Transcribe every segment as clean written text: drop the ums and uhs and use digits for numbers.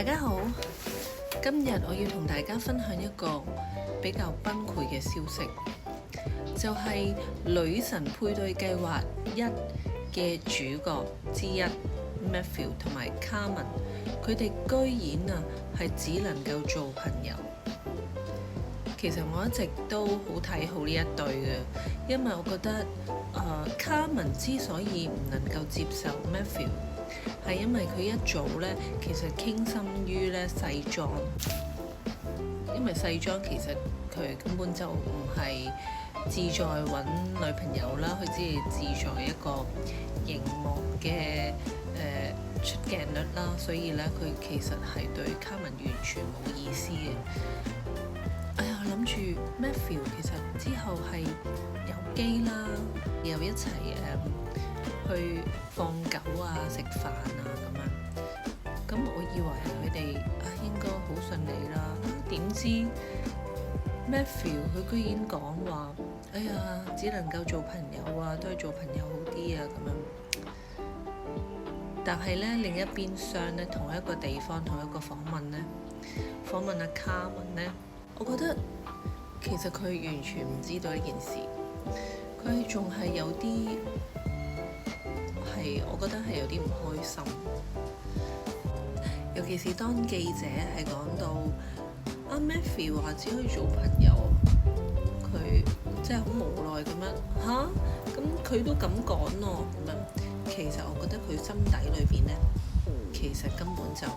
大家好，今日我要同大家分享一個比較崩潰嘅消息，就係女神配對計劃1嘅主角之一 Matthew 同埋 Carmen， 佢哋居然係只能夠做朋友。其實我一直都好睇好呢一對嘅，因為我覺得Carmen 之所以唔能夠接受 Matthew，係因為佢一早咧其實傾心於咧細莊，因為細莊其實佢根本就唔係志在揾女朋友啦，佢只係志在一個熒幕嘅出鏡率啦，所以咧佢其實係對 Carmen 完全冇意思嘅。諗住 Matthew 其實之後係有機啦，又一齊去放狗啊、食飯啊咁樣。咁我以為佢哋應該好順利啦，點知 Matthew 佢居然講話，只能夠做朋友啊，都係做朋友好啲啊咁樣。但係咧另一邊廂咧，同一個地方同一個訪問阿 Carmen 咧，我覺得其實佢完全唔知道呢件事，佢仲係有啲我覺得係有啲唔開心。尤其是當記者係講到Matthew 話只可以做朋友，佢真係好無奈咁樣咁佢都咁講咯咁樣。其實我覺得佢心底裏邊咧，其實根本就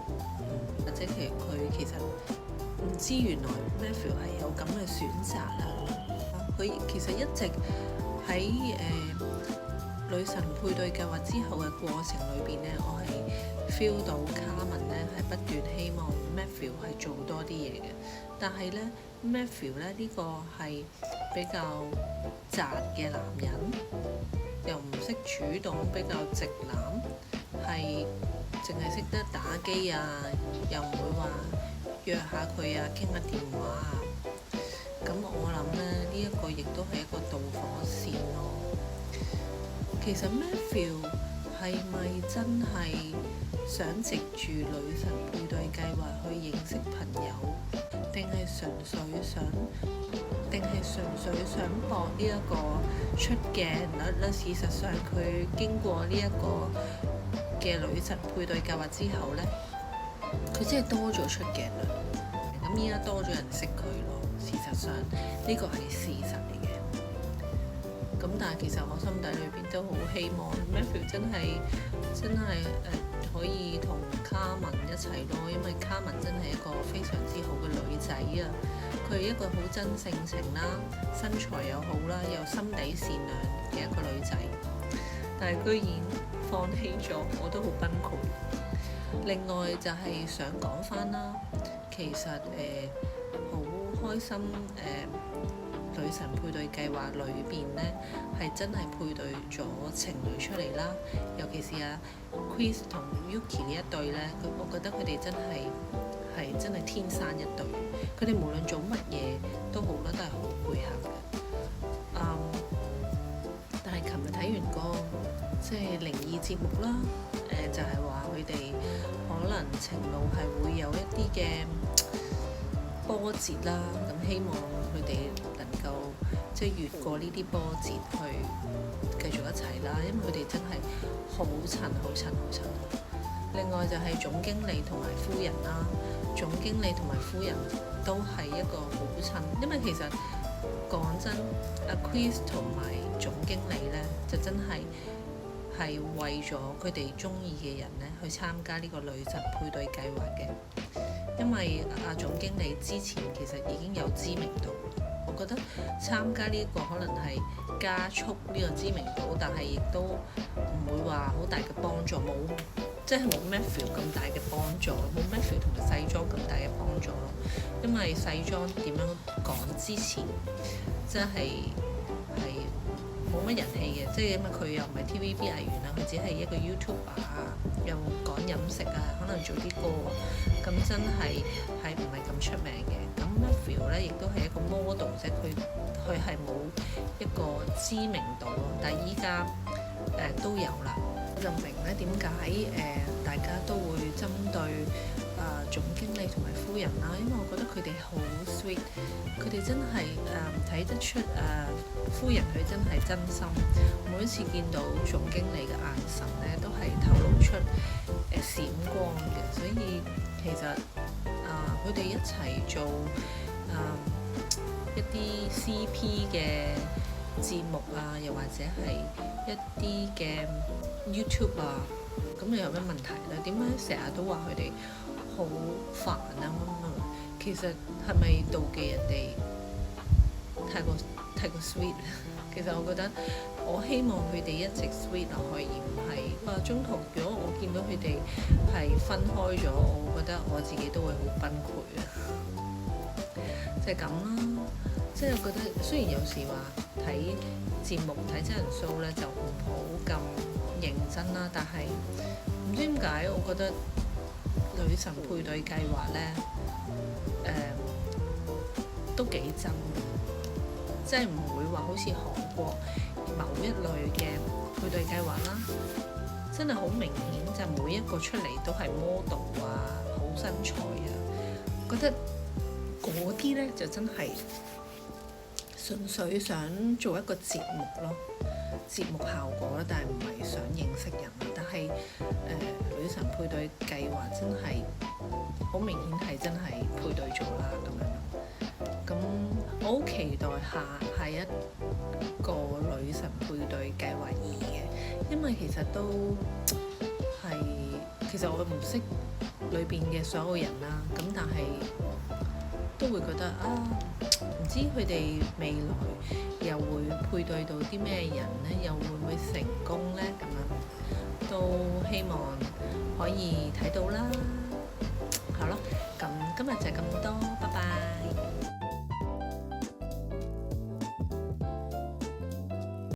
或者佢其實唔知原來 Matthew 係有咁嘅選擇啦。佢其實一直喺女神配對計劃之後嘅過程裏邊咧，我係 feel 到 Carmen 咧係不斷希望 Matthew 係做多啲嘢嘅。但係咧 Matthew 咧呢個係比較宅嘅男人，又唔識主動，比較直男，係淨係識得打機啊，又唔會話約下佢啊，傾下電話啊。咁我諗咧呢一個亦都係一個導火線咯。其實 Matthew 係咪真係想藉住女神配對計劃去認識朋友，定係純粹想搏呢一個出鏡率咧？事實上佢經過呢一個嘅女神配對計劃之後咧，佢真係多咗出鏡率，咁依家多咗人識佢咯。事實上呢個係事實嚟嘅。咁但係其實我心底裏邊都好希望 Matthew 真係可以同 Carmen 一齊咯，因為 Carmen 真係一個非常之好嘅女仔啊！佢係一個好真性情啦，身材又好啦，又心地善良嘅一個女仔，但係居然放棄咗，我都好崩潰。另外就係想講返啦，其實好開心女神配對計劃裏邊咧係真係配對咗情侶出嚟啦，尤其是Chris 同 Yuki 呢一對咧，我覺得佢哋真係天生一對，佢哋無論做乜嘢都好啦，都係好配合嘅。但係琴日睇完個即係靈異節目啦，就係話佢哋可能情路係會有一啲嘅波折啦，咁希望佢哋能夠即係越過呢啲波折去繼續一齊啦，因為佢哋真係好襯。另外就係總經理同埋夫人啦，總經理同埋夫人都係一個好襯，因為其實講真，Chris 同埋總經理咧就真係為咗佢哋中意嘅人咧去參加呢個女神配對計劃嘅。因為總經理之前其實已經有知名度，我覺得參加呢個可能係加速呢個知名度，但係亦都唔會話好大嘅幫助，即係冇 Matthew 咁大嘅幫助，冇 Matthew 同埋細莊咁大嘅幫助咯。因為細莊點樣講之前，即係冇乜人氣嘅，即係因為佢又唔係 TVB 藝員啦，佢只係一個 YouTuber 啊，又講飲食啊，可能做啲歌啊，咁真係唔係咁出名嘅。咁 Matthew 咧亦都係一個 model 啫，佢係冇一個知名度咯，但係依家都有啦。我就明咧點解大家都會針對總經理同埋夫人啦，因為我覺得佢哋好 sweet，佢哋真係睇得出夫人佢真係真心。每一次見到總經理嘅眼神咧，都係透露出閃光嘅，所以其實佢哋一齊做一啲 CP 嘅節目啊，又或者係一啲嘅 YouTube 啊，咁又有咩問題咧？點解成日都話佢哋好煩啊？其實係咪妒忌人哋太過 sweet？ 其實我覺得我希望佢哋一直 sweet 落去，而唔係話中途如果我見到佢哋係分開咗，我覺得我自己都會好崩潰啊！就係咁啦，即係我覺得雖然有時話睇節目睇真人 show 咧就唔好咁認真啦，但係唔知點解我覺得女神配對計劃咧都幾真，即係唔會話好似韓國某一類嘅配對計劃啦，真係好明顯就每一個出嚟都係 model 啊，好身材啊，覺得嗰啲咧就真係純粹想做一個節目咯，節目效果啦，但係唔係想認識人。但係女神配對計劃真係好明顯係真係配對咗啦咁樣。咁我好期待下一個女神配對計劃2嘅，因為其實我唔識裏邊嘅所有人啦，咁但係都會覺得唔知佢哋未來又會配對到啲咩人呢？又會唔會成功呢？咁樣都希望可以睇到啦。好啦，咁今日就係咁多。